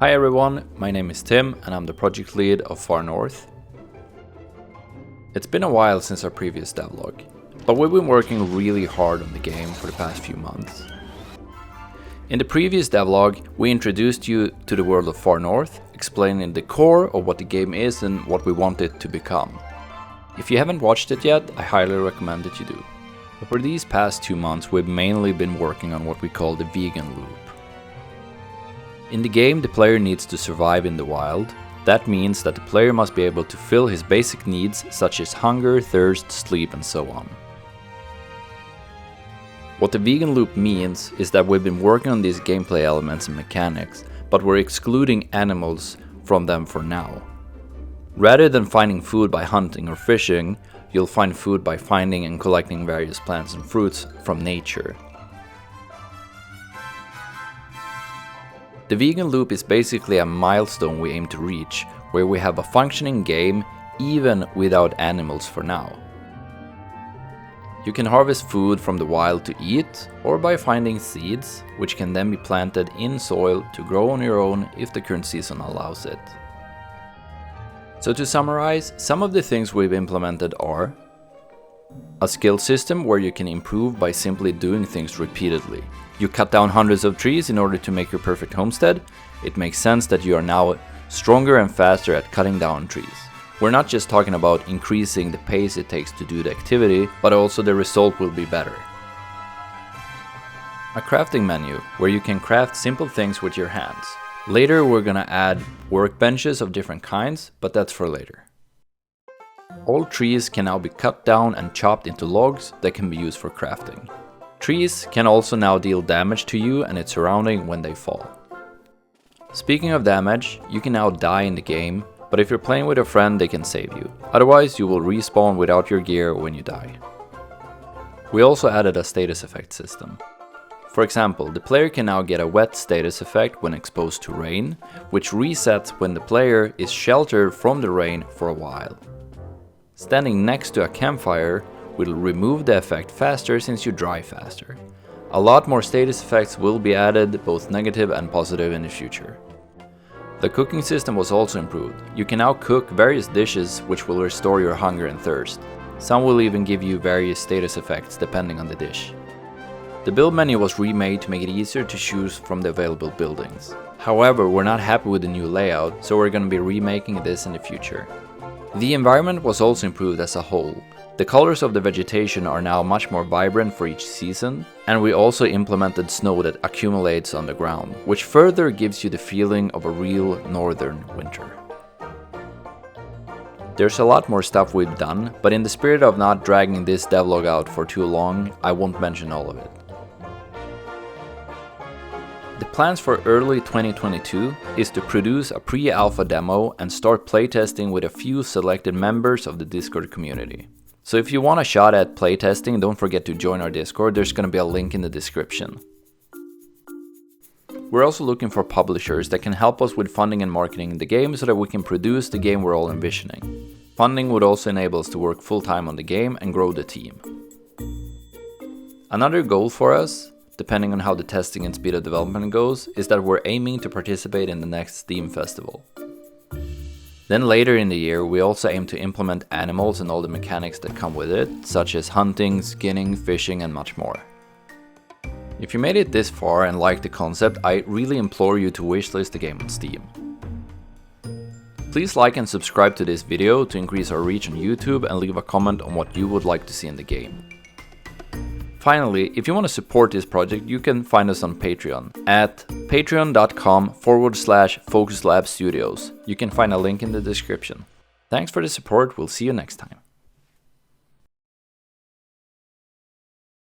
Hi everyone, my name is Tim and I'm the project lead of Far North. It's been a while since our previous devlog, but we've been working really hard on the game for the past few months. In the previous devlog, we introduced you to the world of Far North, explaining the core of what the game is and what we want it to become. If you haven't watched it yet, I highly recommend that you do. But for these past 2 months, we've mainly been working on what we call the vegan loop. In the game, the player needs to survive in the wild. That means that the player must be able to fill his basic needs such as hunger, thirst, sleep and so on. What the vegan loop means is that we've been working on these gameplay elements and mechanics, but we're excluding animals from them for now. Rather than finding food by hunting or fishing, you'll find food by finding and collecting various plants and fruits from nature. The vegan loop is basically a milestone we aim to reach, where we have a functioning game even without animals for now. You can harvest food from the wild to eat, or by finding seeds, which can then be planted in soil to grow on your own if the current season allows it. So to summarize, some of the things we've implemented are a skill system where you can improve by simply doing things repeatedly. You cut down hundreds of trees in order to make your perfect homestead. It makes sense that you are now stronger and faster at cutting down trees. We're not just talking about increasing the pace it takes to do the activity, but also the result will be better. A crafting menu where you can craft simple things with your hands. Later we're gonna add workbenches of different kinds, but that's for later. All trees can now be cut down and chopped into logs that can be used for crafting. Trees can also now deal damage to you and its surrounding when they fall. Speaking of damage, you can now die in the game, but if you're playing with a friend they can save you. Otherwise you will respawn without your gear when you die. We also added a status effect system. For example, the player can now get a wet status effect when exposed to rain, which resets when the player is sheltered from the rain for a while. Standing next to a campfire will remove the effect faster since you dry faster. A lot more status effects will be added, both negative and positive, in the future. The cooking system was also improved. You can now cook various dishes which will restore your hunger and thirst. Some will even give you various status effects depending on the dish. The build menu was remade to make it easier to choose from the available buildings. However, we're not happy with the new layout, so we're going to be remaking this in the future. The environment was also improved as a whole. The colors of the vegetation are now much more vibrant for each season, and we also implemented snow that accumulates on the ground, which further gives you the feeling of a real northern winter. There's a lot more stuff we've done, but in the spirit of not dragging this devlog out for too long, I won't mention all of it. The plans for early 2022 is to produce a pre-alpha demo and start playtesting with a few selected members of the Discord community. So if you want a shot at playtesting, don't forget to join our Discord, there's going to be a link in the description. We're also looking for publishers that can help us with funding and marketing the game so that we can produce the game we're all envisioning. Funding would also enable us to work full-time on the game and grow the team. Another goal for us, depending on how the testing and speed of development goes, is that we're aiming to participate in the next Steam Festival. Then later in the year, we also aim to implement animals and all the mechanics that come with it, such as hunting, skinning, fishing and much more. If you made it this far and like the concept, I really implore you to wishlist the game on Steam. Please like and subscribe to this video to increase our reach on YouTube and leave a comment on what you would like to see in the game. Finally, if you want to support this project, you can find us on Patreon at patreon.com/FocusLab Studios. You can find a link in the description. Thanks for the support, we'll see you next time.